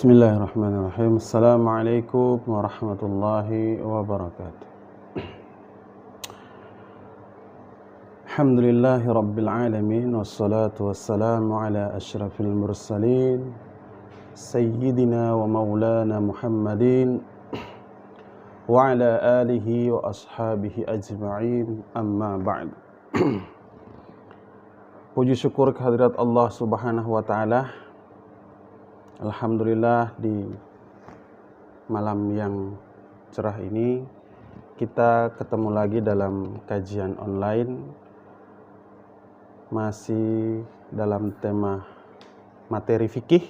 Bismillahirrahmanirrahim. Assalamualaikum warahmatullahi wabarakatuh. Alhamdulillahi rabbil alamin, wassalatu wassalamu ala asyrafil mursalin sayyidina wa maulana Muhammadin wa ala alihi wa ashabihi ajma'in, amma ba'd. Puji syukur kehadirat Allah Subhanahu wa taala. Alhamdulillah, di malam yang cerah ini kita ketemu lagi dalam kajian online, masih dalam tema materi fikih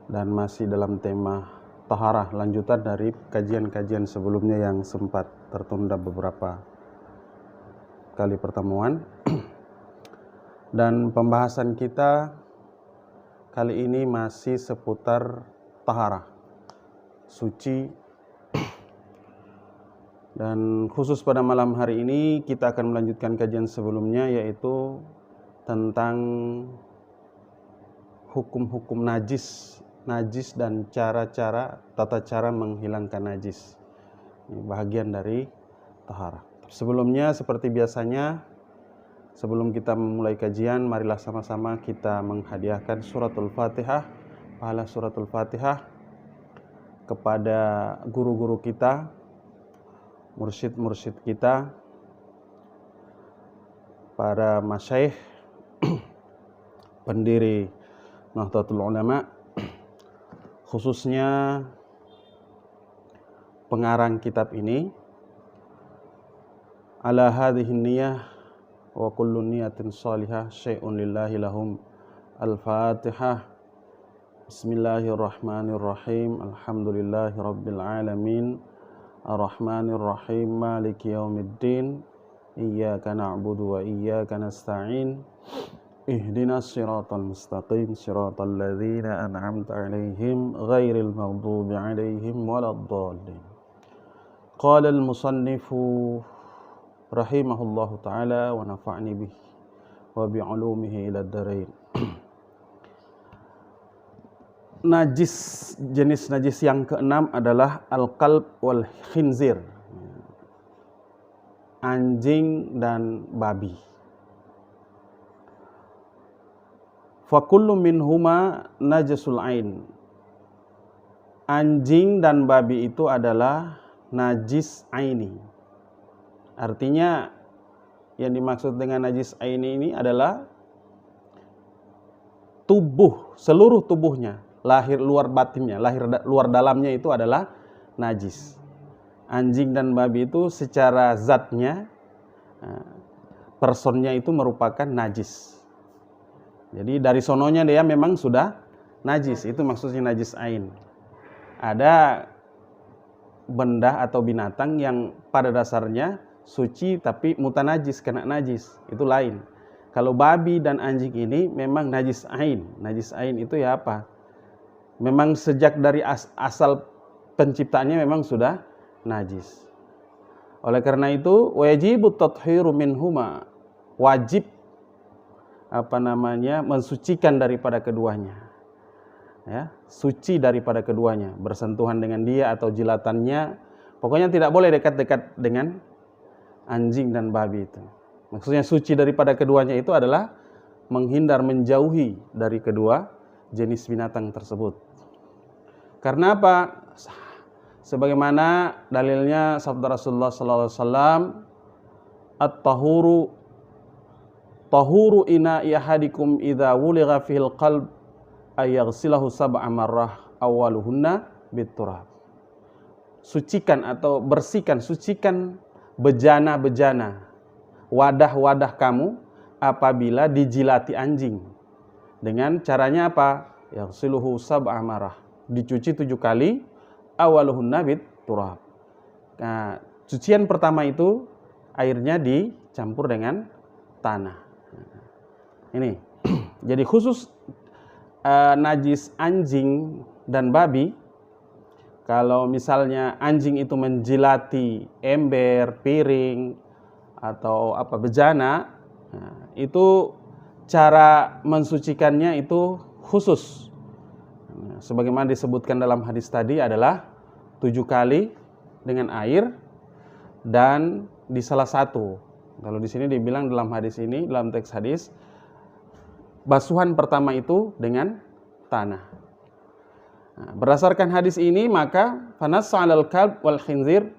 dan masih dalam tema taharah, lanjutan dari kajian-kajian sebelumnya yang sempat tertunda beberapa kali pertemuan. Dan pembahasan kita kali ini masih seputar taharah, suci. Dan khusus pada malam hari ini kita akan melanjutkan kajian sebelumnya, yaitu tentang hukum-hukum najis dan tata cara menghilangkan najis. Ini bahagian dari taharah. Sebelumnya, seperti biasanya, sebelum kita memulai kajian, marilah sama-sama kita menghadiahkan suratul Fatihah, pahala suratul Fatihah kepada guru-guru kita, mursyid-mursyid kita, para masyayikh, pendiri Nahdlatul Ulama, khususnya pengarang kitab ini, ala hadhihin niyah wa kullu niyatin salihah syai'un lillahi lahum. Al-Fatihah. Bismillahirrahmanirrahim. Alhamdulillahi rabbil alamin. Ar-Rahmanir-Rahim. Maliki yaumiddin. Iyyaka na'budu wa iyyaka nasta'in. Ihdinas siratal mustaqim, siratal ladzina an'amta 'alaihim ghairil maghdubi 'alaihim waladdallin. Qala al-musannifu rahimahullahu ta'ala wa nafa'ni bihi wa bi'ulumihi ila ad-darain. Najis, jenis najis yang keenam adalah al-qalb wal khinzir, anjing dan babi. Fa kullu minhuma najasul ain. Anjing dan babi itu adalah najis aini. Artinya yang dimaksud dengan najis aini ini adalah tubuh, seluruh tubuhnya, lahir luar batinnya, luar dalamnya itu adalah najis. Anjing dan babi itu secara zatnya, personnya itu merupakan najis. Jadi dari sononya dia memang sudah najis, itu maksudnya najis ain. Ada benda atau binatang yang pada dasarnya suci tapi mutanajis, kena najis, itu lain. Kalau babi dan anjing ini memang najis ain. Najis ain itu ya apa? Memang sejak dari asal penciptaannya memang sudah najis. Oleh karena itu, wajibut tathhiru minhuma, wajib mensucikan daripada keduanya. Ya, suci daripada keduanya, bersentuhan dengan dia atau jilatannya, pokoknya tidak boleh dekat-dekat dengan anjing dan babi itu. Maksudnya suci daripada keduanya itu adalah menghindar, menjauhi dari kedua jenis binatang tersebut. Karena apa? Sebagaimana dalilnya sabda Rasulullah sallallahu alaihi wasallam, at-tahuru ina'i ahadikum idza wuligha fil qalb ayaghsilahu sab'a marrah awwaluhunna biturab. Sucikan atau bersihkan, sucikan bejana-bejana, wadah-wadah kamu apabila dijilati anjing. Dengan caranya apa? Yaghsiluhu sab'a marrah, dicuci 7 kali, awaluhunna biturab. Nah, cucian pertama itu airnya dicampur dengan tanah. Ini. Jadi khusus najis anjing dan babi, kalau misalnya anjing itu menjilati ember, piring atau bejana, itu cara mensucikannya itu khusus. sebagaimana disebutkan dalam hadis tadi adalah 7 kali dengan air dan di salah satu. Kalau di sini dibilang dalam hadis ini, dalam teks hadis, basuhan pertama itu dengan tanah. Nah, berdasarkan hadis ini maka fanassa 'alal kalb wal khinzir,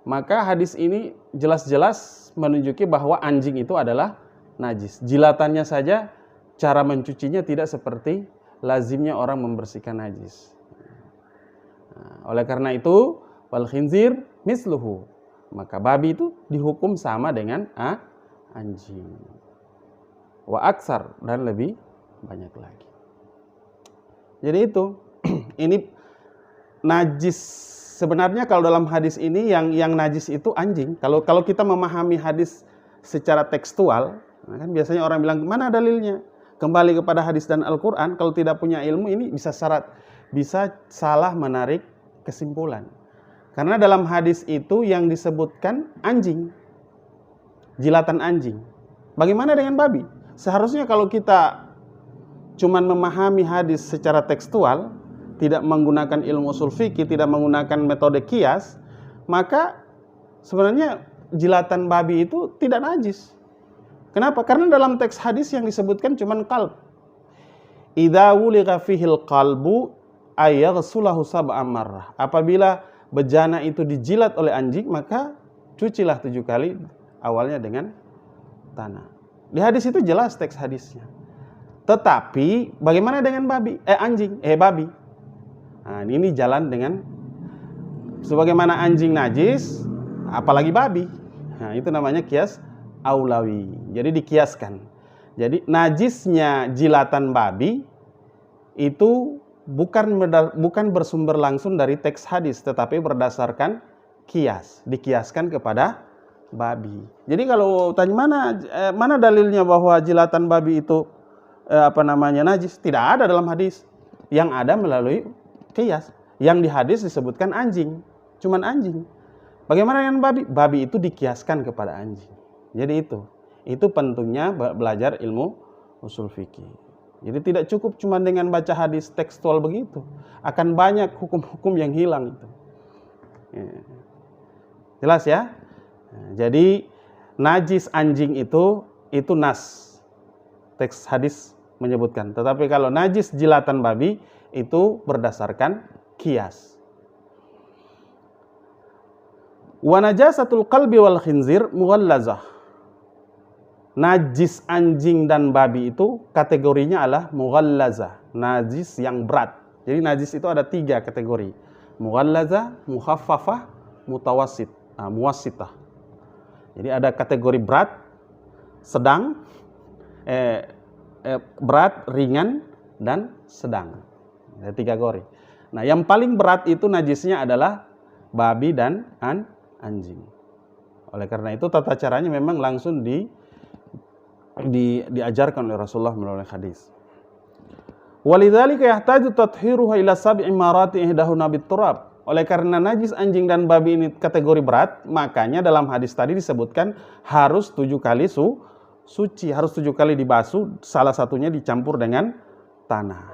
maka hadis ini jelas-jelas menunjuki bahwa anjing itu adalah najis. Jilatannya saja cara mencucinya tidak seperti lazimnya orang membersihkan najis. Nah, oleh karena itu wal khinzir misluhu, maka babi itu dihukum sama dengan anjing. Wa aksar, dan lebih banyak lagi. Jadi itu ini najis. Sebenarnya kalau dalam hadis ini yang najis itu anjing. Kalau kita memahami hadis secara tekstual, kan biasanya orang bilang mana dalilnya? Kembali kepada hadis dan Al-Qur'an. Kalau tidak punya ilmu ini bisa salah menarik kesimpulan. Karena dalam hadis itu yang disebutkan anjing, jilatan anjing. Bagaimana dengan babi? Seharusnya kalau kita cuman memahami hadis secara tekstual, tidak menggunakan ilmu ushul fikih, tidak menggunakan metode qiyas, maka sebenarnya jilatan babi itu tidak najis. Kenapa? Karena dalam teks hadis yang disebutkan cuman qalb. Idza wuligha fihil qalbu ayaghsulahu sab'a marrah. Apabila bejana itu dijilat oleh anjing, maka cucilah 7 kali, awalnya dengan tanah. Di hadis itu jelas teks hadisnya. Tetapi bagaimana dengan babi? Babi. Nah, ini jalan dengan sebagaimana anjing najis, apalagi babi. Nah, itu namanya qiyas aulawi. Jadi dikiaskan. Jadi najisnya jilatan babi itu bukan bersumber langsung dari teks hadis, tetapi berdasarkan qiyas, dikiaskan kepada babi. Jadi kalau tanya mana dalilnya bahwa jilatan babi itu najis? Tidak ada dalam hadis. Yang ada melalui qiyas. Yang di hadis disebutkan anjing, cuman anjing. Bagaimana dengan babi? Babi itu dikiaskan kepada anjing. Jadi itu pentingnya belajar ilmu ushul fikih. Jadi tidak cukup cuma dengan baca hadis tekstual begitu. Akan banyak hukum-hukum yang hilang itu. Jelas ya? Jadi najis anjing itu nas. Teks hadis menyebutkan. Tetapi kalau najis jilatan babi itu berdasarkan qiyas. Wa najasatul qalbi wal khinzir mughallazah. Najis anjing dan babi itu kategorinya adalah mughallazah, najis yang berat. Jadi najis itu ada 3 kategori. Mughallazah, mukhaffafah, mutawassit, muwassithah. Jadi ada kategori berat, sedang, berat, ringan, dan sedang. Ada 3 kategori. Nah, yang paling berat itu najisnya adalah babi dan anjing. Oleh karena itu tata caranya memang langsung diajarkan oleh Rasulullah melalui hadis. Walidzalika yahtaju tathiruha ila sab'i marati ihdahuna bit-turab. Oleh karena najis anjing dan babi ini kategori berat, makanya dalam hadis tadi disebutkan harus 7 kali suci, harus 7 kali dibasuh, salah satunya dicampur dengan tanah.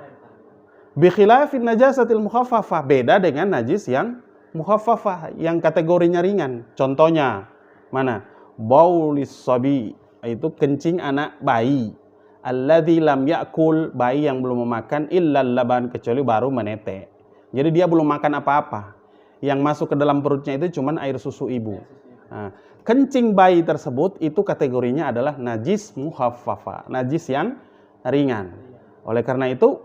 Bi khilafin najasatil mukhaffafah, beda dengan najis yang mukhaffafah, yang kategorinya ringan. Contohnya mana? Baulis sabi, itu kencing anak bayi, alladzi lam ya'kul, bayi yang belum memakan, illal laban, kecuali baru menetes. Jadi dia belum makan apa-apa. Yang masuk ke dalam perutnya itu cuman air susu ibu. Nah, kencing bayi tersebut itu kategorinya adalah najis mukhaffafa, najis yang ringan. Oleh karena itu,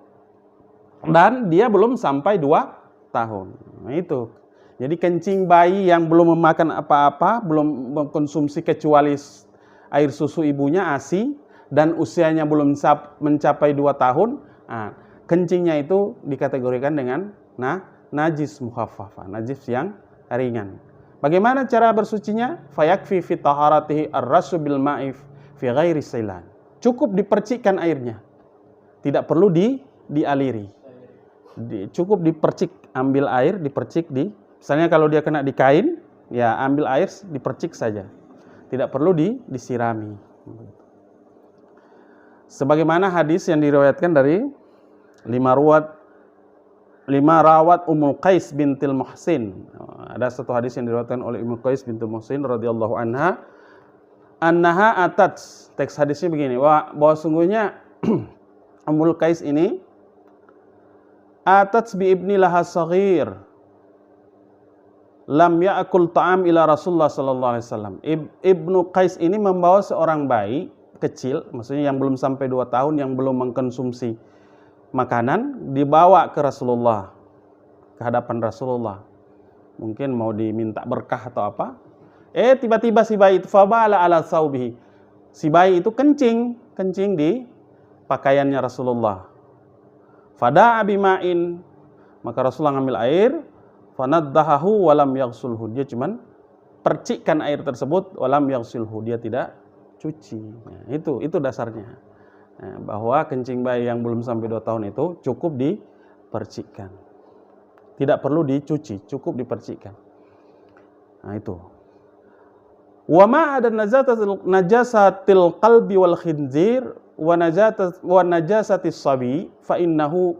dan dia belum sampai 2 tahun. Nah, itu. Jadi kencing bayi yang belum memakan apa-apa, belum mengkonsumsi kecuali air susu ibunya ASI, dan usianya belum mencapai 2 tahun, kencingnya itu dikategorikan dengan najis mukhaffafa, najis yang ringan. Bagaimana cara bersucinya? Fayakfi fi taharatihi ar-rasu bil ma'if fi ghairi sailan. Cukup dipercikkan airnya. Tidak perlu dialiri. Cukup dipercik, ambil air, dipercik misalnya kalau dia kena di kain, ya ambil air, dipercik saja. Tidak perlu disirami. Sebagaimana hadis yang diriwayatkan dari 5 ruwat lima rawat Ummul Qais bintil Muhsin. Ada satu hadis yang diriwayatkan oleh Ummul Qais bintil Muhsin radhiyallahu anha, annaha atat, teks hadisnya begini, bahwa sungguhnya Ummul Qais ini atat bi ibni laha saghir lam ya'kul ta'am ila Rasulullah sallallahu alaihi wasallam. Ibnu Qais ini membawa seorang bayi kecil, maksudnya yang belum sampai 2 tahun, yang belum mengkonsumsi makanan, dibawa ke Rasulullah, ke hadapan Rasulullah. Mungkin mau diminta berkah atau apa. Tiba-tiba si bayi itu fabala ala saubihi. Si bayi itu kencing di pakaiannya Rasulullah. Fada'a bima'in, maka Rasulullah ngambil air, fanaddahahu walam yaghsulhu, dia cuman percikkan air tersebut, walam yaghsulhu, dia tidak cuci. Nah, itu dasarnya. Nah, bahwa kencing bayi yang belum sampai 2 tahun itu cukup dipercikkan. Tidak perlu dicuci, cukup dipercikkan. Nah, itu. Wa ma ada najasatil qalbi wal khinzir wa najasatis sabi fa innahu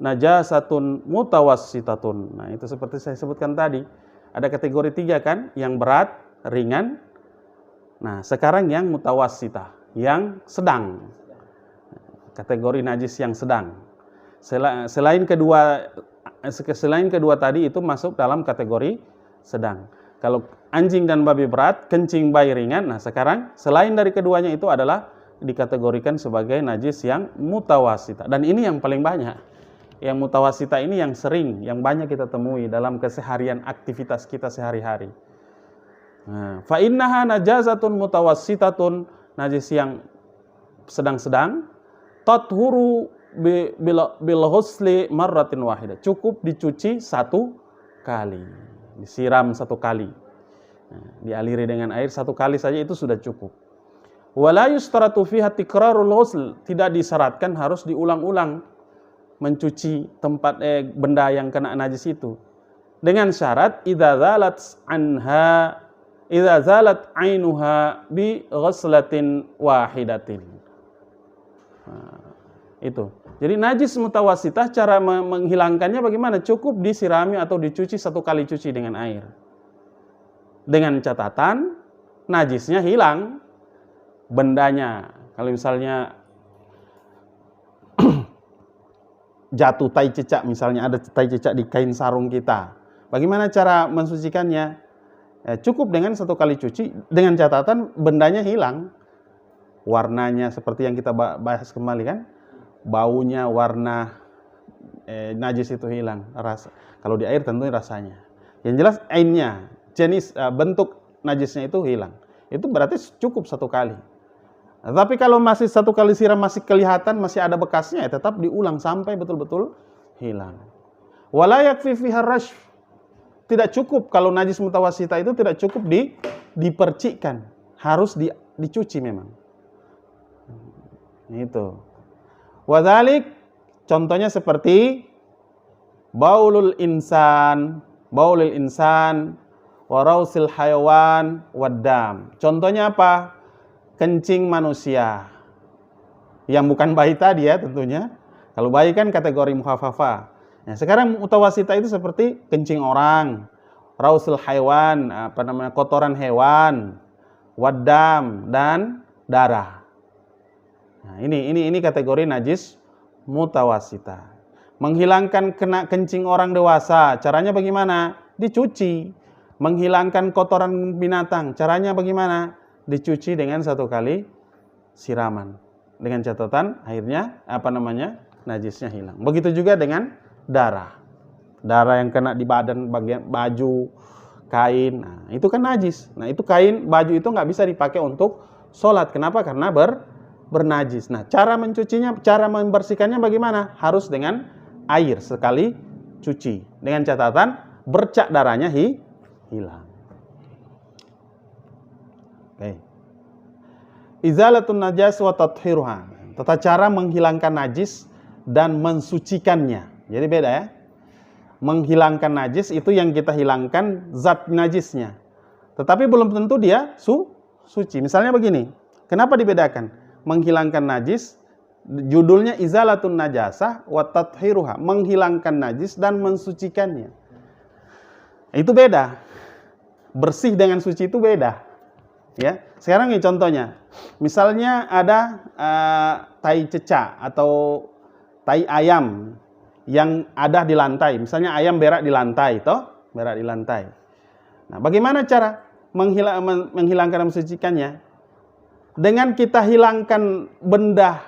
najasatun mutawassitatun. Nah, itu seperti saya sebutkan tadi. Ada kategori 3 kan, yang berat, ringan. Nah, sekarang yang mutawassitah, yang sedang. Kategori najis yang sedang. Selain kedua tadi itu masuk dalam kategori sedang. Kalau anjing dan babi berat, kencing bayi ringan. Nah, sekarang selain dari keduanya itu adalah dikategorikan sebagai najis yang mutawassitah. Dan ini yang paling banyak. Yang mutawassitah ini yang sering, yang banyak kita temui dalam keseharian aktivitas kita sehari-hari. Nah, fa innaha najasatun mutawassitatun, najis yang sedang-sedang, tathuru bil ghusli marratin wahidah, cukup dicuci 1 kali, disiram 1 kali. Nah, dialiri dengan air 1 kali saja itu sudah cukup. Wala yustaratu fiha tikrarul ghusl, tidak disyaratkan harus diulang-ulang mencuci tempat benda yang kena najis itu. Dengan syarat idza zalat ainuha bi ghuslatin wahidatin. Nah, itu. Jadi najis mutawassitah, cara menghilangkannya bagaimana? Cukup disirami atau dicuci 1 kali cuci dengan air. Dengan catatan najisnya hilang, bendanya. Kalau misalnya jatuh tai cicak, misalnya ada tai cicak di kain sarung kita, bagaimana cara mensucikannya? Cukup dengan 1 kali cuci, dengan catatan bendanya hilang, warnanya seperti yang kita bahas kembali kan, baunya, warna najis itu hilang, rasa. Kalau di air tentunya rasanya. Yang jelas ainnya, jenis bentuk najisnya itu hilang. Itu berarti cukup 1 kali. Tapi kalau masih 1 kali siram masih kelihatan, masih ada bekasnya, ya tetap diulang sampai betul-betul hilang. Wala yakfi fiha rashf, tidak cukup kalau najis mutawassitah itu tidak cukup dipercikkan, harus dicuci memang. Itu. Wadhalik, contohnya seperti baulul insan, warausil hayawan, waddam. Contohnya apa? Kencing manusia. Yang bukan bayi tadi ya tentunya. Kalau bayi kan kategori mukhafafah. Nah, sekarang mutawassitah itu seperti kencing orang, rausil hayawan, kotoran hewan, waddam, dan darah. Nah, ini kategori najis mutawassitah. Menghilangkan kena kencing orang dewasa, caranya bagaimana? Dicuci. Menghilangkan kotoran binatang, caranya bagaimana? Dicuci dengan 1 kali siraman. Dengan catatan akhirnya najisnya hilang. Begitu juga dengan darah. Darah yang kena di badan, bagian baju, kain. Nah, itu kan najis. Nah, itu kain, baju itu nggak bisa dipakai untuk sholat. Kenapa? Karena bernajis. Nah, cara mencucinya, cara membersihkannya bagaimana? Harus dengan air sekali cuci. Dengan catatan bercak darahnya hilang. Oke. Izalatun najas wa tathiruha. Tata cara menghilangkan najis dan mensucikannya. Jadi beda ya. Menghilangkan najis itu yang kita hilangkan zat najisnya. Tetapi belum tentu dia suci. Misalnya begini. Kenapa dibedakan? Menghilangkan najis Judulnya izalatun najasah wa tathiruha, menghilangkan najis dan mensucikannya. Itu beda. Bersih dengan suci itu beda. Ya, sekarang ini contohnya. Misalnya ada tai cecak atau tai ayam yang ada di lantai. Misalnya ayam berak di lantai, toh? Berak di lantai. Nah, bagaimana cara menghilangkan dan mensucikannya? Dengan kita hilangkan benda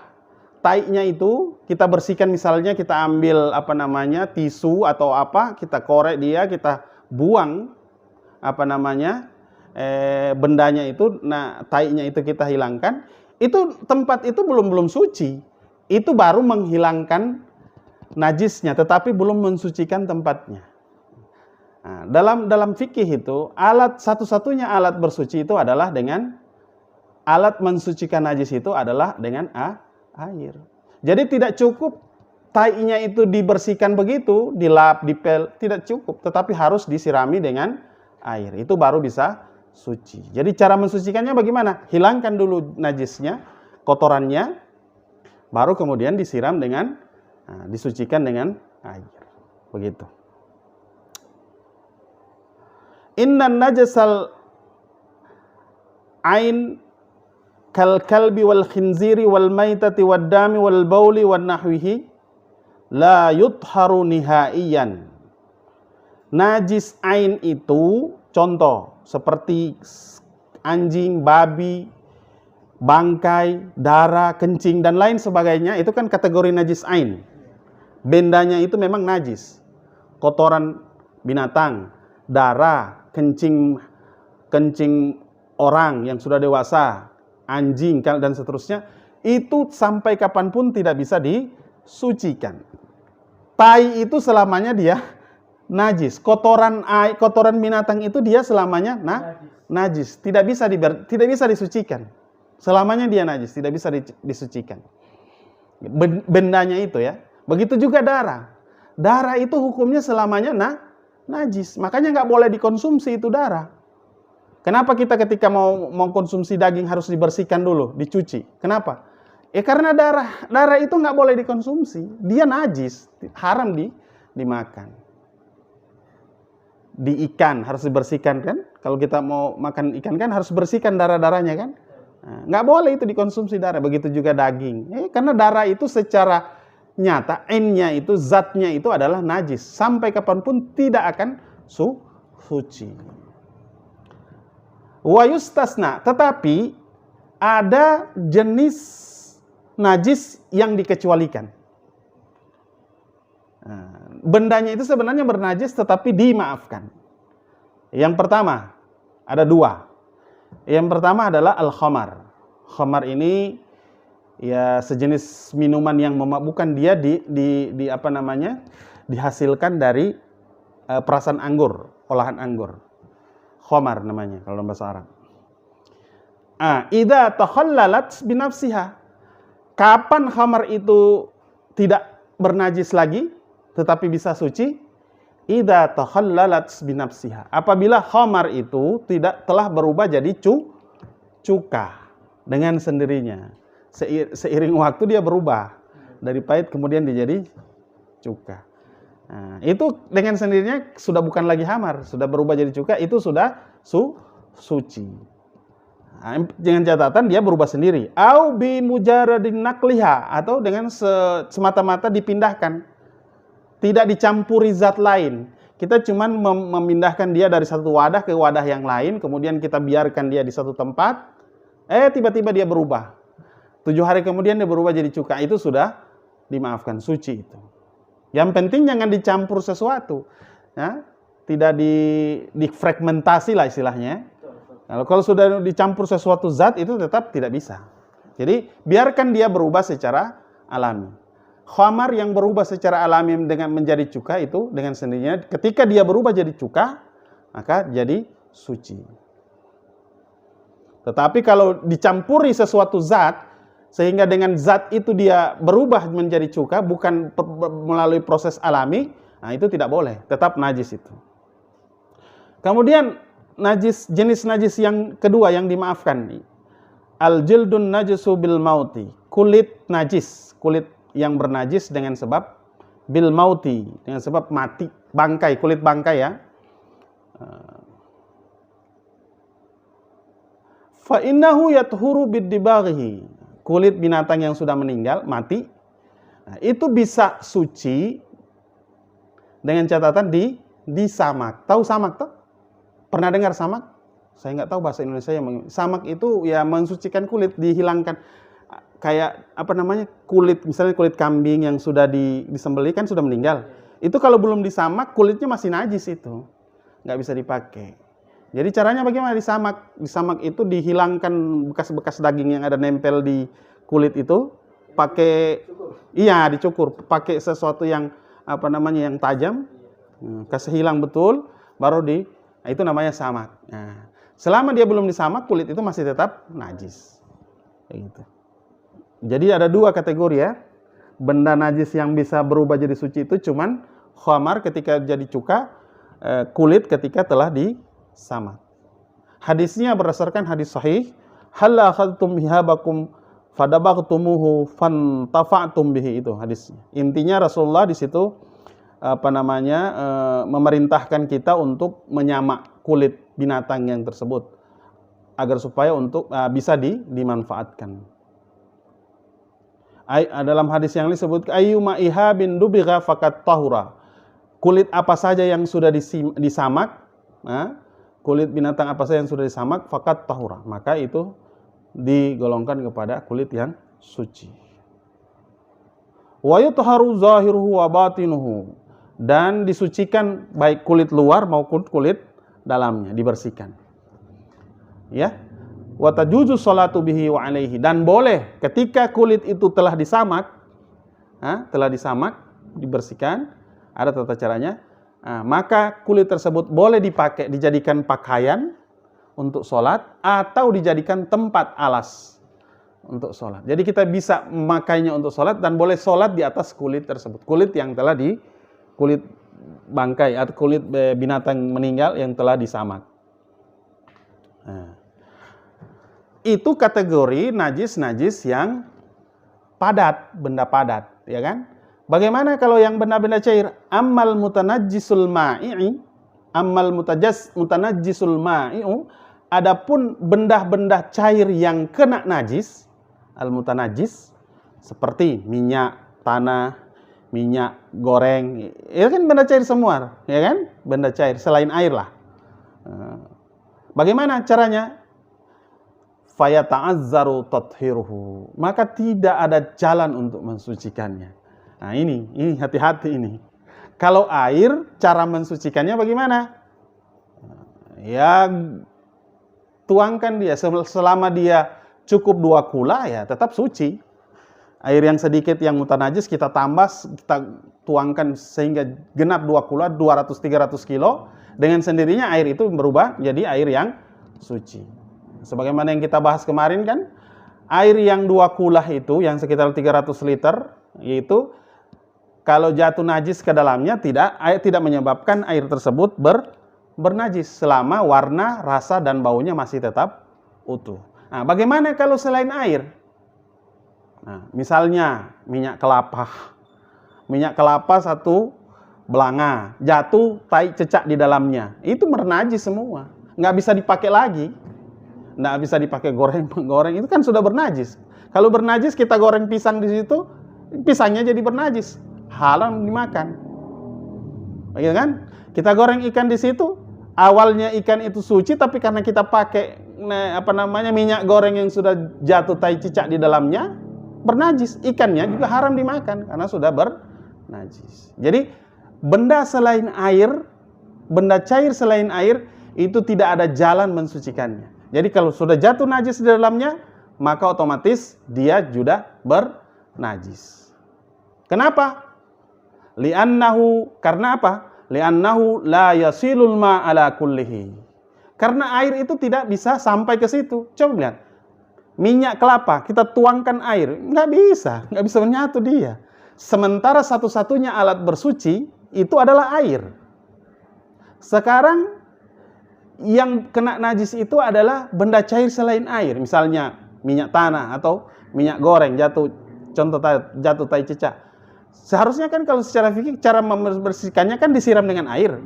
tainya itu, kita bersihkan, misalnya kita ambil tisu atau apa, kita korek dia, kita buang bendanya itu, nah tainya itu kita hilangkan, itu tempat itu belum suci. Itu baru menghilangkan najisnya, tetapi belum mensucikan tempatnya. Nah, dalam fikih itu, satu-satunya alat bersuci itu adalah dengan alat mensucikan najis itu adalah dengan air. Jadi tidak cukup tainya itu dibersihkan begitu, dilap, dipel, tidak cukup, tetapi harus disirami dengan air. Itu baru bisa suci. Jadi cara mensucikannya bagaimana? Hilangkan dulu najisnya, kotorannya, baru kemudian disiram dengan disucikan dengan air. Begitu. Innan najasal ain kal kalbi wal khinziri wal maitati wad dami wal bauli wan nahwihi la yutharu nihaiyan. Najis ain itu contoh seperti anjing, babi, bangkai, darah, kencing dan lain sebagainya, itu kan kategori najis ain. Bendanya itu memang najis. Kotoran binatang, darah, kencing orang yang sudah dewasa, anjing dan seterusnya, itu sampai kapanpun tidak bisa disucikan. Tai itu selamanya dia najis. Kotoran binatang itu dia selamanya najis. Tidak bisa disucikan. Selamanya dia najis, tidak bisa disucikan. Bendanya itu ya. Begitu juga darah. Darah itu hukumnya selamanya najis. Makanya nggak boleh dikonsumsi itu darah. Kenapa kita ketika mau konsumsi daging harus dibersihkan dulu, dicuci? Kenapa? Karena darah itu nggak boleh dikonsumsi. Dia najis, haram dimakan. Di ikan harus dibersihkan kan? Kalau kita mau makan ikan kan harus bersihkan darah-darahnya kan? Nah, nggak boleh itu dikonsumsi darah. Begitu juga daging. Karena darah itu secara nyata, ainnya itu, zatnya itu adalah najis. Sampai kapanpun tidak akan suci. Wa yustasna, tetapi ada jenis najis yang dikecualikan. Bendanya itu sebenarnya bernajis tetapi dimaafkan. Yang pertama, ada dua. Yang pertama adalah al-khamar. Khamar ini ya sejenis minuman yang memabukkan, dia dihasilkan dari perasan anggur, olahan anggur. Khamar namanya kalau dalam bahasa Arab. Idza takhallalat binafsiha. Kapan khamar itu tidak bernajis lagi tetapi bisa suci? Idza takhallalat binafsiha. Apabila khamar itu telah berubah jadi cuka dengan sendirinya. Seiring waktu dia berubah dari pahit kemudian dia jadi cuka. Nah, itu dengan sendirinya sudah bukan lagi khamar, sudah berubah jadi cuka, itu sudah suci. Nah, dengan catatan dia berubah sendiri. Au bi mujaradin naqliha, atau dengan semata-mata dipindahkan. Tidak dicampuri zat lain. Kita cuma memindahkan dia dari satu wadah ke wadah yang lain, kemudian kita biarkan dia di satu tempat, tiba-tiba dia berubah. 7 hari kemudian dia berubah jadi cuka, itu sudah dimaafkan, suci itu. Yang penting jangan dicampur sesuatu, ya? Tidak difragmentasi lah istilahnya. Kalau sudah dicampur sesuatu zat itu tetap tidak bisa. Jadi biarkan dia berubah secara alami. Khamar yang berubah secara alami dengan menjadi cuka itu dengan sendirinya, ketika dia berubah jadi cuka, maka jadi suci. Tetapi kalau dicampuri sesuatu zat, sehingga dengan zat itu dia berubah menjadi cuka, bukan melalui proses alami, nah itu tidak boleh, tetap najis itu. Kemudian jenis najis yang kedua yang dimaafkan, al-jildun najisu bil mauti, kulit najis, kulit yang bernajis dengan sebab bil mauti, dengan sebab mati, bangkai, kulit bangkai ya. Fa innahu yathuru bid-dibaghi. Kulit binatang yang sudah meninggal, mati, nah, itu bisa suci dengan catatan di samak. Tahu samak toh? Pernah dengar samak? Saya nggak tahu bahasa Indonesia yang samak itu ya mensucikan kulit, dihilangkan kayak apa namanya, kulit, misalnya kulit kambing yang sudah disembelih kan sudah meninggal. Itu kalau belum disamak kulitnya masih najis, itu nggak bisa dipakai. Jadi caranya bagaimana disamak? Disamak itu dihilangkan bekas-bekas daging yang ada nempel di kulit itu, pakai iya dicukur, pakai sesuatu yang apa namanya yang tajam, kasih hilang betul, baru nah, itu namanya samak. Nah, selama dia belum disamak kulit itu masih tetap najis. Kayak gitu. Jadi ada dua kategori ya. Benda najis yang bisa berubah jadi suci itu cuman khamar ketika jadi cuka, kulit ketika telah disamak. Hadisnya berdasarkan hadis sahih, hal akhadtum hihabakum fadabahtumuhu fantafa'tum bihi, itu hadisnya. Intinya Rasulullah di situ apa namanya memerintahkan kita untuk menyamak kulit binatang yang tersebut agar supaya untuk bisa dimanfaatkan. Dalam hadis yang lain disebut ayyuma ihabin dubigha faqat tahura. Kulit apa saja yang sudah disamak, kulit binatang apa saja yang sudah disamak, faqat tahura, maka itu digolongkan kepada kulit yang suci. Wa yutharu zahiruhu wa batinuhu, dan disucikan baik kulit luar maupun kulit dalamnya, dibersihkan. Ya. Wa tajuzu sholatu bihi wa alaihi, dan boleh ketika kulit itu telah disamak, dibersihkan, ada tata caranya, maka kulit tersebut boleh dipakai, dijadikan pakaian untuk sholat atau dijadikan tempat alas untuk sholat. Jadi kita bisa memakainya untuk sholat dan boleh sholat di atas kulit tersebut, kulit yang telah kulit bangkai atau kulit binatang meninggal yang telah disamak. Itu kategori najis-najis yang padat, benda padat, ya kan? Bagaimana kalau yang benda-benda cair? Ammal mutanajjisul ma'i, mutanajjisul ma'i'u, adapun benda-benda cair yang kena najis, al-mutanajjis, seperti minyak tanah, minyak goreng, itu kan benda cair semua, ya kan? Benda cair selain air lah. Bagaimana caranya? Fayata'azzaru tathiruhu, maka tidak ada jalan untuk mensucikannya. Nah ini hati-hati ini. Kalau air, cara mensucikannya bagaimana? Ya tuangkan dia, selama dia cukup 2 kula ya tetap suci. Air yang sedikit yang mutanajis kita tambah, kita tuangkan sehingga genap 2 kula, 200-300 kilo, dengan sendirinya air itu berubah jadi air yang suci. Sebagaimana yang kita bahas kemarin kan, air yang 2 kulah itu, yang sekitar 300 liter, itu kalau jatuh najis ke dalamnya tidak menyebabkan air tersebut bernajis selama warna, rasa, dan baunya masih tetap utuh. Nah, bagaimana kalau selain air? Nah, misalnya minyak kelapa 1 belanga, jatuh tai cecak di dalamnya, itu bernajis semua, nggak bisa dipakai lagi. Nggak bisa dipakai goreng, itu kan sudah bernajis. Kalau bernajis kita goreng pisang di situ, pisangnya jadi bernajis, haram dimakan. Begitu kan? Kita goreng ikan di situ, awalnya ikan itu suci, tapi karena kita pakai minyak goreng yang sudah jatuh tai cicak di dalamnya, bernajis. Ikannya juga haram dimakan karena sudah bernajis. Jadi benda selain air, benda cair selain air itu tidak ada jalan mensucikannya. Jadi kalau sudah jatuh najis di dalamnya, maka otomatis dia sudah bernajis. Kenapa? Karena apa? Li'annahu la yasilul ma'ala kullihi. Karena air itu tidak bisa sampai ke situ. Coba lihat. Minyak kelapa, kita tuangkan air, nggak bisa menyatu dia. Sementara satu-satunya alat bersuci itu adalah air. Sekarang yang kena najis itu adalah benda cair selain air, misalnya minyak tanah atau minyak goreng jatuh, contoh jatuh tai cicak. Seharusnya kan kalau secara fikih cara membersihkannya kan disiram dengan air.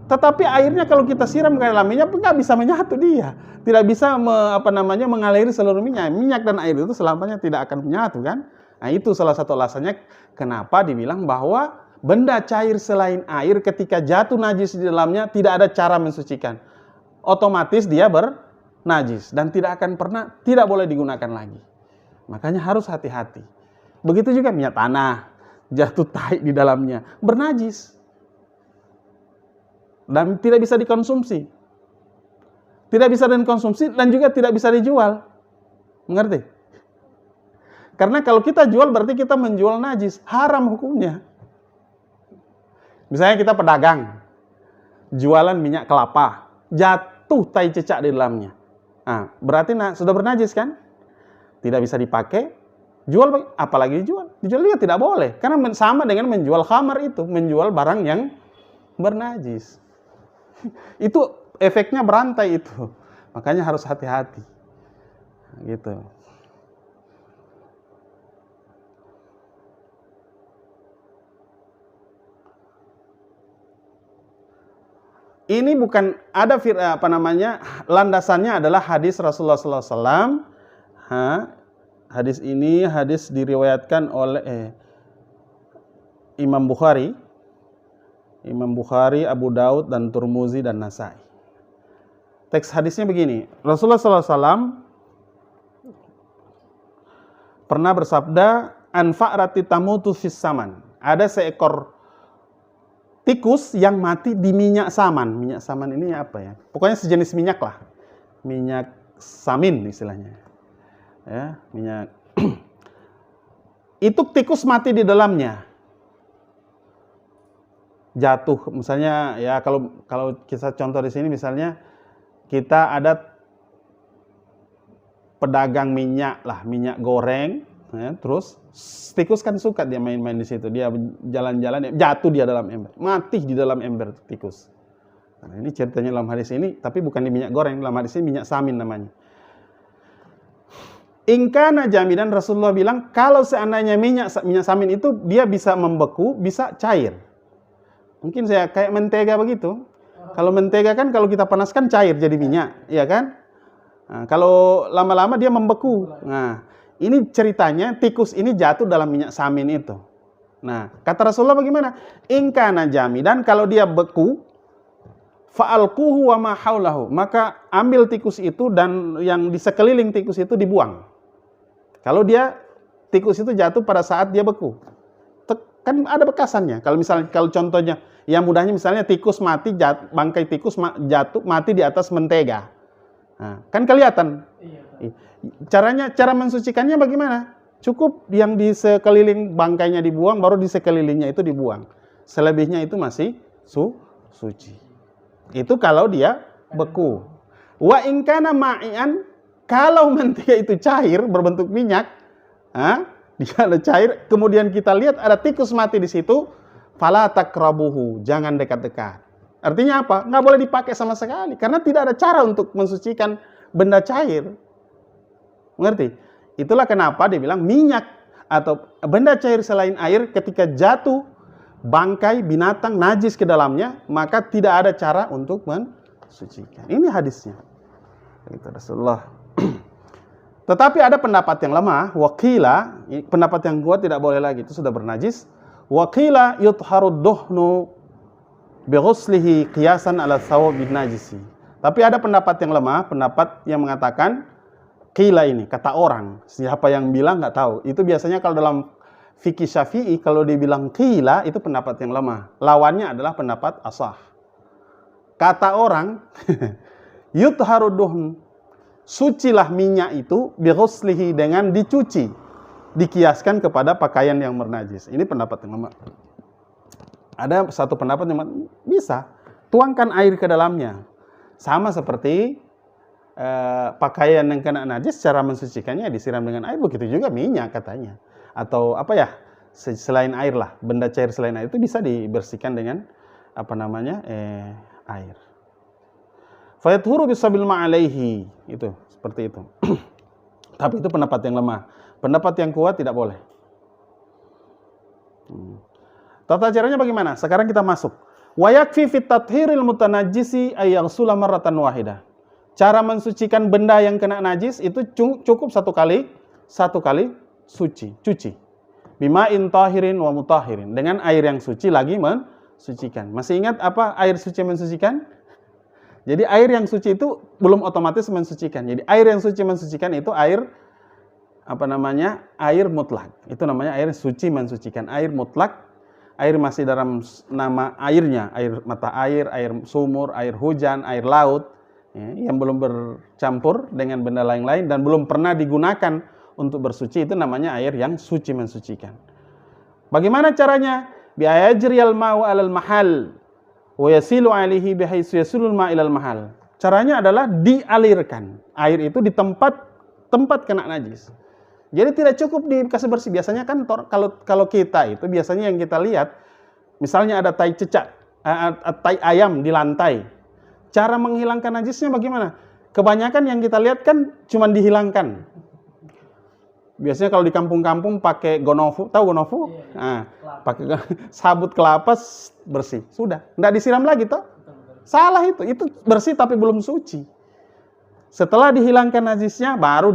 Tetapi airnya kalau kita siram ke dalam minyak nggak bisa menyatu dia. Tidak bisa mengaliri seluruh minyak. Minyak dan air itu selamanya tidak akan menyatu kan. Nah itu salah satu alasannya kenapa dibilang bahwa benda cair selain air ketika jatuh najis di dalamnya tidak ada cara mensucikan. Otomatis dia bernajis dan tidak boleh digunakan lagi. Makanya harus hati-hati. Begitu juga minyak tanah, jatuh tai di dalamnya, bernajis. Dan tidak bisa dikonsumsi. Tidak bisa dikonsumsi dan juga tidak bisa dijual. Mengerti? Karena kalau kita jual berarti kita menjual najis, haram hukumnya. Misalnya kita pedagang, jualan minyak kelapa, jatuh tai cicak di dalamnya. Nah, berarti sudah bernajis kan? Tidak bisa dipakai, jual apalagi dijual. Dijual juga tidak boleh, karena sama dengan menjual khamar itu, menjual barang yang bernajis. Itu efeknya berantai itu. Makanya harus hati-hati. Gitu. Ini bukan ada landasannya adalah hadis Rasulullah SAW. Hadis ini diriwayatkan oleh Imam Bukhari, Abu Daud dan Turmuzi dan Nasai. Teks hadisnya begini, Rasulullah SAW pernah bersabda, "Anfa'rati tamutu fis saman." Ada seekor tikus yang mati di minyak saman. Minyak saman ini apa ya? Pokoknya sejenis minyak lah. Minyak samin istilahnya. Ya, minyak. Itu tikus mati di dalamnya. Jatuh, misalnya ya kalau kita contoh di sini misalnya kita ada pedagang minyak goreng. Ya, terus tikus kan suka dia main-main di situ, dia jalan-jalan, jatuh dia dalam ember, mati di dalam ember tikus. Nah, ini ceritanya dalam hadis ini, tapi bukan di minyak goreng, dalam hadis ini minyak samin namanya. Ingkana jamidan, Rasulullah bilang kalau seandainya minyak samin itu dia bisa membeku, bisa cair. Mungkin saya kayak mentega begitu. Kalau mentega kan kalau kita panaskan cair jadi minyak, ya kan? Nah, kalau lama-lama dia membeku. Nah, ini ceritanya tikus ini jatuh dalam minyak samin itu. Nah, kata Rasulullah bagaimana? Ingkana jamidan, kalau dia beku, fa'alquhu wa ma haulahu, maka ambil tikus itu dan yang di sekeliling tikus itu dibuang. Kalau tikus itu jatuh pada saat dia beku, kan ada bekasannya. Kalau contohnya, yang mudahnya misalnya tikus mati, bangkai tikus jatuh mati di atas mentega. Nah, kan kelihatan. Cara mensucikannya bagaimana? Cukup yang di sekeliling bangkainya dibuang, baru di sekelilingnya itu dibuang. Selebihnya itu masih suci. Itu kalau dia beku. Wa in kana ma'ian, kalau mentega itu cair berbentuk minyak, dia ada cair, kemudian kita lihat ada tikus mati di situ, fala takrabuhu, jangan dekat-dekat. Artinya apa? Nggak boleh dipakai sama sekali, karena tidak ada cara untuk mensucikan benda cair. Mengerti? Itulah kenapa dia bilang minyak atau benda cair selain air ketika jatuh bangkai binatang najis ke dalamnya, maka tidak ada cara untuk mensucikan. Ini hadisnya. Itu Rasulullah. Tetapi ada pendapat yang lemah, wakila, pendapat yang kuat tidak boleh lagi, itu sudah bernajis. Wakila yutharud duhnu bi ghuslihi qiyasan ala thawb bin najisi. Tapi ada pendapat yang lemah, pendapat yang mengatakan qila ini, kata orang, siapa yang bilang nggak tahu. Itu biasanya kalau dalam fikih Syafi'i, kalau dibilang qila, itu pendapat yang lemah. Lawannya adalah pendapat asah. Kata orang, yutharud duhn, sucilah minyak itu bi ghuslihi, dengan dicuci, dikiaskan kepada pakaian yang bernajis. Ini pendapat yang lemah. Ada satu pendapat yang bisa, tuangkan air ke dalamnya. Sama seperti pakaian yang kena najis, cara mensucikannya disiram dengan air, begitu juga minyak katanya. Atau apa ya, selain air lah, benda cair selain air itu bisa dibersihkan dengan air. Fayathuru bisabil ma'alaihi, itu seperti itu. Tapi itu pendapat yang lemah. Pendapat yang kuat tidak boleh. Tata caranya bagaimana? Sekarang kita masuk. Wa yakfi fit tathhiril mutanajjisi ay yaghsula marratan wahidah. Cara mensucikan benda yang kena najis itu cukup satu kali cuci. Bima'in tahirin wa mutahirin. Dengan air yang suci lagi mensucikan. Masih ingat apa air suci mensucikan? Jadi air yang suci itu belum otomatis mensucikan. Jadi air yang suci mensucikan itu air air mutlak. Itu namanya air suci mensucikan. Air mutlak. Air masih dalam nama airnya, air mata air sumur, air hujan, air laut, ya, yang belum bercampur dengan benda lain-lain dan belum pernah digunakan untuk bersuci, itu namanya air yang suci mensucikan. Bagaimana caranya? Bi ayajriyal ma'u 'alal mahal wa yasilu 'alaihi bihaitsu yasulul ma'u ilal mahal. Caranya adalah dialirkan air itu di tempat kena najis. Jadi tidak cukup dikasih bersih. Biasanya kan kalau kita itu biasanya yang kita lihat, misalnya ada tai cecak, tai ayam di lantai. Cara menghilangkan najisnya bagaimana? Kebanyakan yang kita lihat kan cuma dihilangkan. Biasanya kalau di kampung-kampung pakai gonofu, tahu gonofu? Nah, pakai sabut kelapa bersih. Sudah, enggak disiram lagi toh? Salah itu. Itu bersih tapi belum suci. Setelah dihilangkan najisnya baru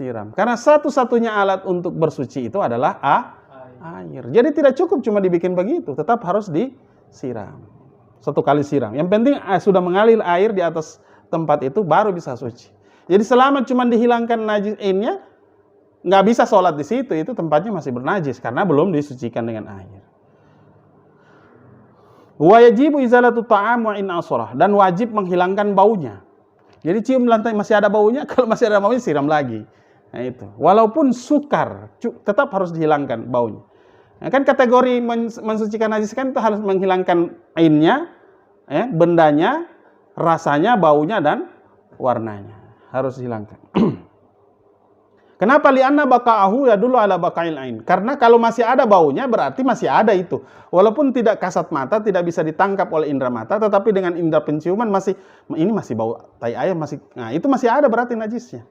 siram. Karena satu-satunya alat untuk bersuci itu adalah air. Jadi tidak cukup cuma dibikin begitu, tetap harus disiram. Satu kali siram. Yang penting sudah mengalir air di atas tempat itu baru bisa suci. Jadi selama cuma dihilangkan najisnya, nggak bisa sholat di situ, itu tempatnya masih bernajis karena belum disucikan dengan air. Wa yajibu izalatu ta'am wa in asrah, dan wajib menghilangkan baunya. Jadi cium lantai masih ada baunya, kalau masih ada baunya siram lagi. Nah itu, walaupun sukar, tetap harus dihilangkan baunya. Nah, kan kategori mensucikan najis kan itu harus menghilangkan ainnya, bendanya, rasanya, baunya, dan warnanya. Harus dihilangkan. Kenapa? Li'anna baka'ahu yadullu ala baka'il ain. Karena kalau masih ada baunya, berarti masih ada itu. Walaupun tidak kasat mata, tidak bisa ditangkap oleh indera mata, tetapi dengan indera penciuman ini masih bau tai ayam, nah itu masih ada berarti najisnya.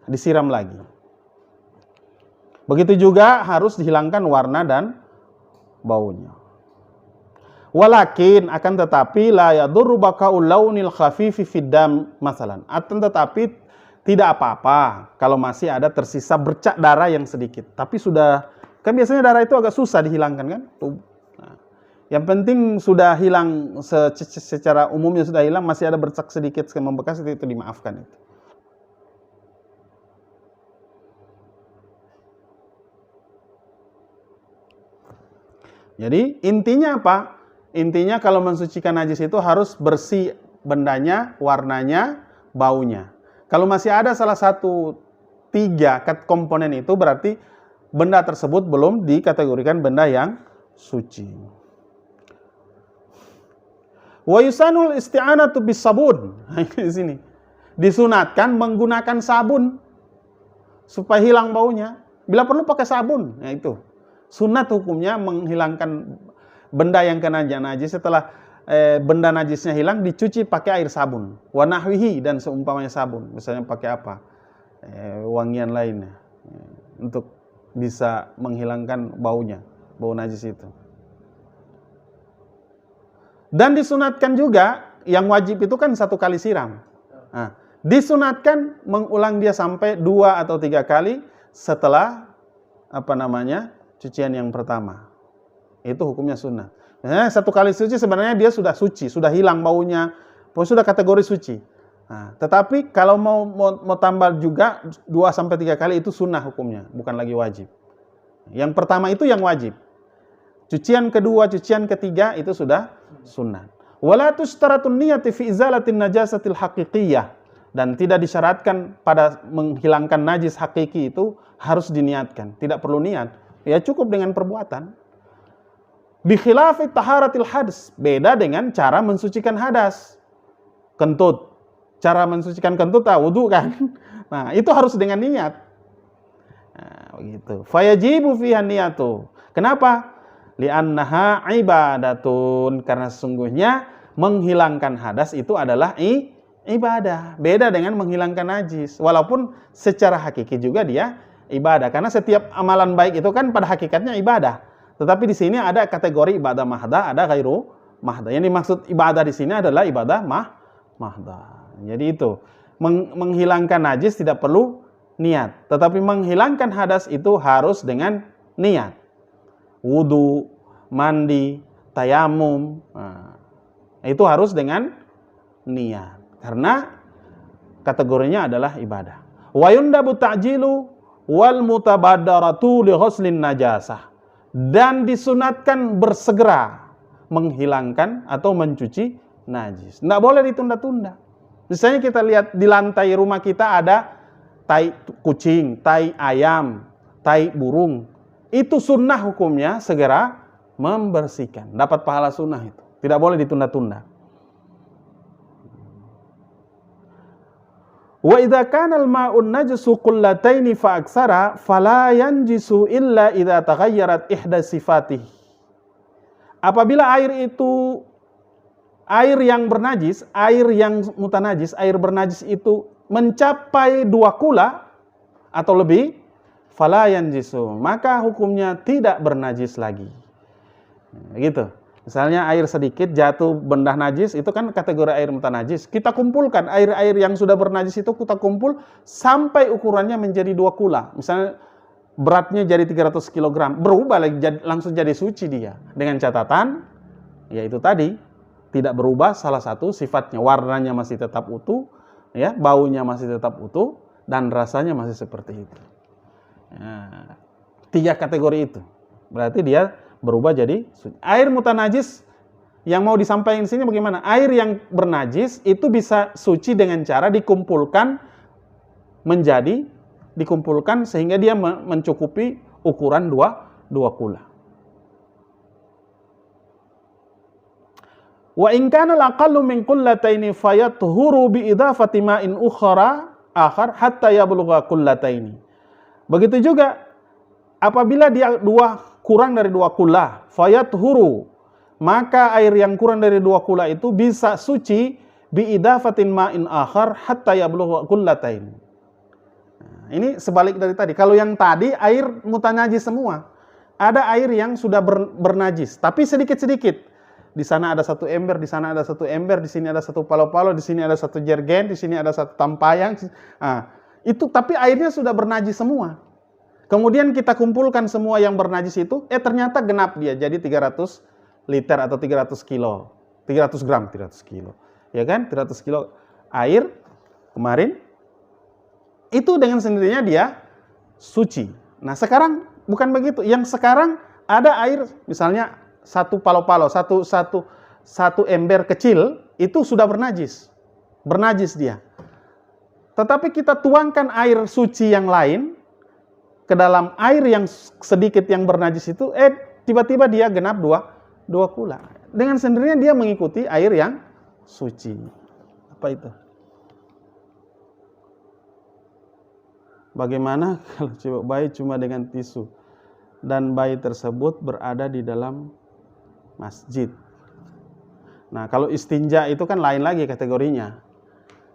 Disiram lagi. Begitu juga harus dihilangkan warna dan baunya. Walakin akan tetapi la yadurru baka'ul launil khafifi fid dam masalan. Akan tetapi tidak apa-apa kalau masih ada tersisa bercak darah yang sedikit. Tapi sudah, kan biasanya darah itu agak susah dihilangkan kan? Nah, yang penting sudah hilang secara umumnya sudah hilang, masih ada bercak sedikit membekas itu dimaafkan itu. Jadi intinya apa? Intinya kalau mensucikan najis itu harus bersih bendanya, warnanya, baunya. Kalau masih ada salah satu 3 komponen itu berarti benda tersebut belum dikategorikan benda yang suci. Wa yusanul isti'anatu bis sabun. Di sini disunatkan menggunakan sabun supaya hilang baunya. Bila perlu pakai sabun. Nah itu. Sunat hukumnya menghilangkan benda yang kena najis setelah benda najisnya hilang dicuci pakai air sabun. Wa nahwihi, dan seumpamanya sabun. Misalnya pakai apa? Wangian lainnya. Untuk bisa menghilangkan baunya. Bau najis itu. Dan disunatkan juga, yang wajib itu kan 1 kali siram. Nah, disunatkan mengulang dia sampai 2 atau 3 kali setelah cucian yang pertama. Itu hukumnya sunnah. Nah, 1 kali suci sebenarnya dia sudah suci, sudah hilang baunya, sudah kategori suci. Nah, tetapi kalau mau tambah juga 2 sampai 3 kali itu sunnah hukumnya, bukan lagi wajib. Yang pertama itu yang wajib. Cucian kedua, cucian ketiga itu sudah sunnah. Wala tushtaratun niyati fi izalatin najasatil haqiqiyah, dan tidak disyaratkan pada menghilangkan najis hakiki itu harus diniatkan, tidak perlu niat. Ya cukup dengan perbuatan. Bi khilafi taharatil hadas, beda dengan cara mensucikan hadas. Kentut. Cara mensucikan kentut wudu kan. Nah, itu harus dengan niat. Nah, begitu. Fayajibu fiha niyatu. Kenapa? Li'annaha ibadatun, karena sesungguhnya menghilangkan hadas itu adalah ibadah. Beda dengan menghilangkan najis. Walaupun secara hakiki juga dia ibadah. Karena setiap amalan baik itu kan pada hakikatnya ibadah. Tetapi di sini ada kategori ibadah mahda, ada ghairu mahda. Yang dimaksud ibadah di sini adalah ibadah mahda. Jadi itu, menghilangkan najis tidak perlu niat. Tetapi menghilangkan hadas itu harus dengan niat. Wudu, mandi, tayamum. Nah, itu harus dengan niat. Karena kategorinya adalah ibadah. Wa yundabu ta'jilu wal mutabadaratu li ghuslin najasah. Dan disunatkan bersegera menghilangkan atau mencuci najis. Nggak boleh ditunda-tunda. Misalnya kita lihat di lantai rumah kita ada tai kucing, tai ayam, tai burung. Itu sunnah hukumnya segera membersihkan. Dapat pahala sunnah itu. Tidak boleh ditunda-tunda. Wa idza kana al-ma'un najsu qullataini fa aksara fala yanjisu illa idza taghayyarat ihda sifatihi. Apabila air itu air yang bernajis, air yang mutanajis, air bernajis itu mencapai 2 kula atau lebih, fala yanjisu, maka hukumnya tidak bernajis lagi. Gitu. Misalnya air sedikit jatuh benda najis, itu kan kategori air mutanajis. Kita kumpulkan air-air yang sudah bernajis itu, kita kumpul sampai ukurannya menjadi 2 kula. Misalnya beratnya jadi 300 kg, berubah lagi langsung jadi suci dia. Dengan catatan, yaitu tadi, tidak berubah salah satu sifatnya, warnanya masih tetap utuh, ya, baunya masih tetap utuh, dan rasanya masih seperti itu. Nah, 3 kategori itu. Berarti dia berubah jadi suci. Air mutanajis yang mau disampaikan di sini bagaimana? Air yang bernajis itu bisa suci dengan cara dikumpulkan sehingga dia mencukupi ukuran 2 kula. Wa in kana al-aqallu min qullataini fayathuru bi idafati ma'in akhar hatta yablugha qullataini. Begitu juga apabila dia kurang dari 2 kula, fayathuru, maka air yang kurang dari 2 kula itu bisa suci bi idafatin ma'in akhar hatta yablugha qullataini. Ini sebalik dari tadi. Kalau yang tadi air mutanajis semua. Ada air yang sudah bernajis, tapi sedikit-sedikit. Di sana ada 1 ember, di sana ada 1 ember, di sini ada 1 palo-palo, di sini ada 1 jergen, di sini ada 1 tampayang. Nah, itu tapi airnya sudah bernajis semua. Kemudian kita kumpulkan semua yang bernajis itu, ternyata genap dia jadi 300 liter atau 300 kilo. 300 gram, 300 kilo. Ya kan? 300 kilo air kemarin itu dengan sendirinya dia suci. Nah, sekarang bukan begitu. Yang sekarang ada air misalnya 1 palo-palo, satu ember kecil itu sudah bernajis. Bernajis dia. Tetapi kita tuangkan air suci yang lain ke dalam air yang sedikit yang bernajis itu, tiba-tiba dia genap 2 kula. Dengan sendirinya dia mengikuti air yang suci. Apa itu? Bagaimana kalau coba bayi cuma dengan tisu dan bayi tersebut berada di dalam masjid? Nah, kalau istinja itu kan lain lagi kategorinya.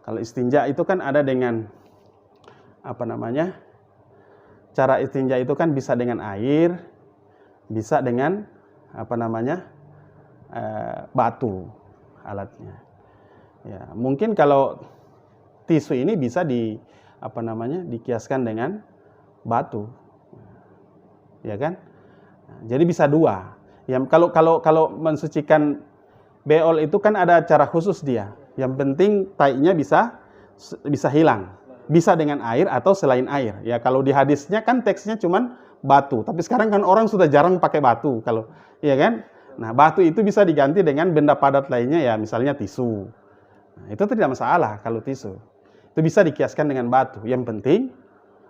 Kalau istinja itu kan ada dengan cara istinja itu kan bisa dengan air, bisa dengan batu alatnya. Ya, mungkin kalau tisu ini bisa dikiaskan dengan batu. Ya kan? Jadi bisa 2. Ya, kalau mensucikan beol itu kan ada cara khusus dia. Yang penting tainya bisa hilang. Bisa dengan air atau selain air. Ya, kalau di hadisnya kan teksnya cuman batu. Tapi sekarang kan orang sudah jarang pakai batu ya kan? Nah, batu itu bisa diganti dengan benda padat lainnya, ya misalnya tisu. Nah, itu tidak masalah kalau tisu. Itu bisa dikiaskan dengan batu. Yang penting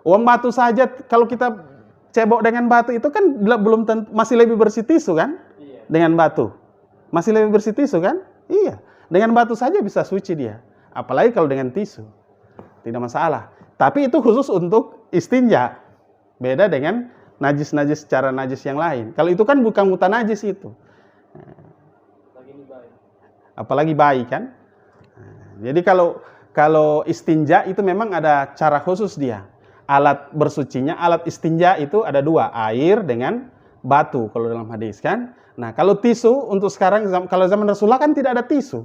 uang batu saja kalau kita cebok dengan batu itu kan belum tentu, masih lebih bersih tisu kan? Iya. Dengan batu. Masih lebih bersih tisu kan? Iya. Dengan batu saja bisa suci dia. Apalagi kalau dengan tisu. Tidak masalah. Tapi itu khusus untuk istinja. Beda dengan najis-najis secara najis yang lain. Kalau itu kan bukan mutanajis itu. Apalagi bayi kan? Jadi kalau istinja itu memang ada cara khusus dia. Alat bersucinya, alat istinja itu ada dua, air dengan batu kalau dalam hadis kan. Nah, kalau tisu untuk sekarang, kalau zaman Rasulullah kan tidak ada tisu.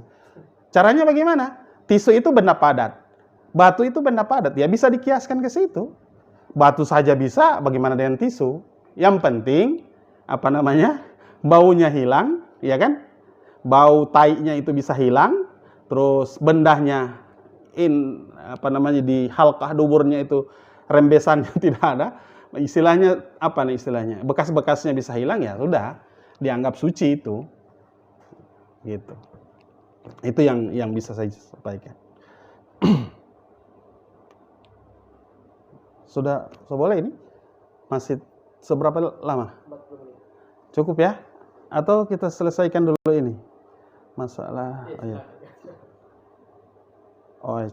Caranya bagaimana? Tisu itu benda padat. Batu itu benda padat, ya bisa dikiaskan ke situ. Batu saja bisa, bagaimana dengan tisu? Yang penting, baunya hilang, ya kan? Bau taiknya itu bisa hilang, terus bendahnya di halqah duburnya itu rembesannya tidak ada, istilahnya bekas-bekasnya bisa hilang, ya sudah dianggap suci itu, gitu. Itu yang bisa saya sampaikan. Sudah boleh ini? Masih seberapa lama? Cukup ya? Atau kita selesaikan dulu ini masalah?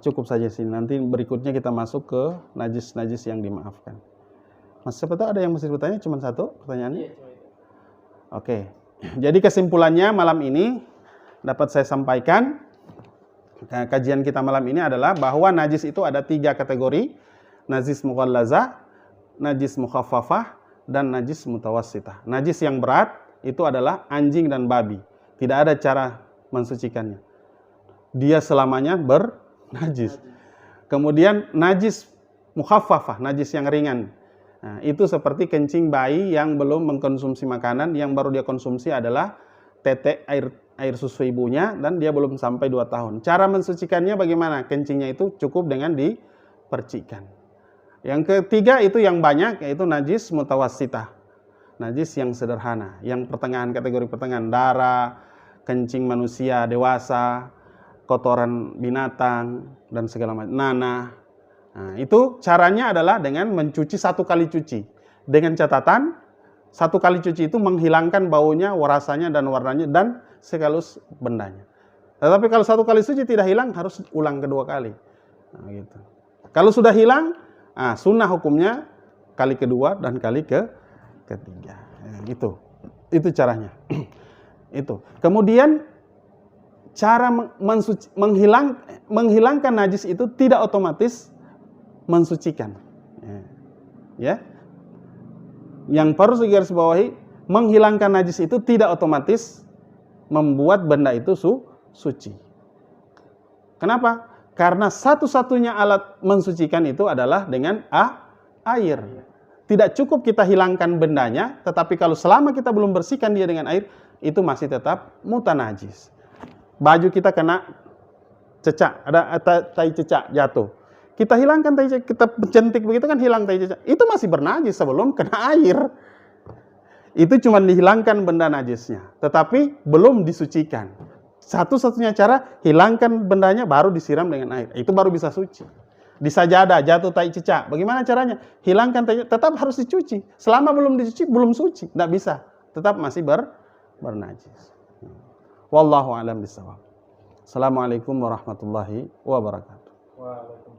Cukup saja sih. Nanti berikutnya kita masuk ke najis-najis yang dimaafkan. Mas, siapa tahu ada yang masih bertanya? Cuma satu pertanyaannya? Oke. Jadi kesimpulannya malam ini dapat saya sampaikan. Kajian kita malam ini adalah bahwa najis itu ada 3 kategori. Najis mughallazah, najis mukhaffafah, dan najis mutawassitah. Najis yang berat itu adalah anjing dan babi. Tidak ada cara mensucikannya. Dia selamanya najis. Kemudian najis mukhaffafah, najis yang ringan. Nah, itu seperti kencing bayi yang belum mengkonsumsi makanan, yang baru dia konsumsi adalah tetek air susu ibunya dan dia belum sampai 2 tahun. Cara mensucikannya bagaimana? Kencingnya itu cukup dengan dipercikkan. Yang ketiga itu yang banyak, yaitu najis mutawassitah. Najis yang sederhana, yang pertengahan, kategori pertengahan, darah, kencing manusia dewasa, kotoran binatang, dan segala macam, nanah. Nah, itu caranya adalah dengan mencuci 1 kali cuci. Dengan catatan, 1 kali cuci itu menghilangkan baunya, rasanya, dan warnanya, dan sekaligus bendanya. Tetapi kalau 1 kali suci tidak hilang, harus ulang kedua kali. Nah, gitu. Kalau sudah hilang, sunnah hukumnya kali kedua dan kali ketiga. Itu caranya. Itu. Kemudian cara menghilangkan najis itu tidak otomatis mensucikan. Ya. Yang perlu digarisbawahi, menghilangkan najis itu tidak otomatis membuat benda itu suci. Kenapa? Karena satu-satunya alat mensucikan itu adalah dengan air. Tidak cukup kita hilangkan bendanya, tetapi kalau selama kita belum bersihkan dia dengan air, itu masih tetap mutanajis. Baju kita kena cecak, ada tai cecak jatuh. Kita hilangkan tai cecak, kita centik begitu kan hilang tai cecak. Itu masih bernajis sebelum kena air. Itu cuma dihilangkan benda najisnya, tetapi belum disucikan. Satu-satunya cara hilangkan bendanya baru disiram dengan air. Itu baru bisa suci. Di sajadah jatuh tai cecak. Bagaimana caranya? Hilangkan tai cecak, tetap harus dicuci. Selama belum dicuci belum suci, tidak bisa. Tetap masih bernajis. Wallahu a'lam bishawab. Assalamualaikum warahmatullahi wabarakatuh.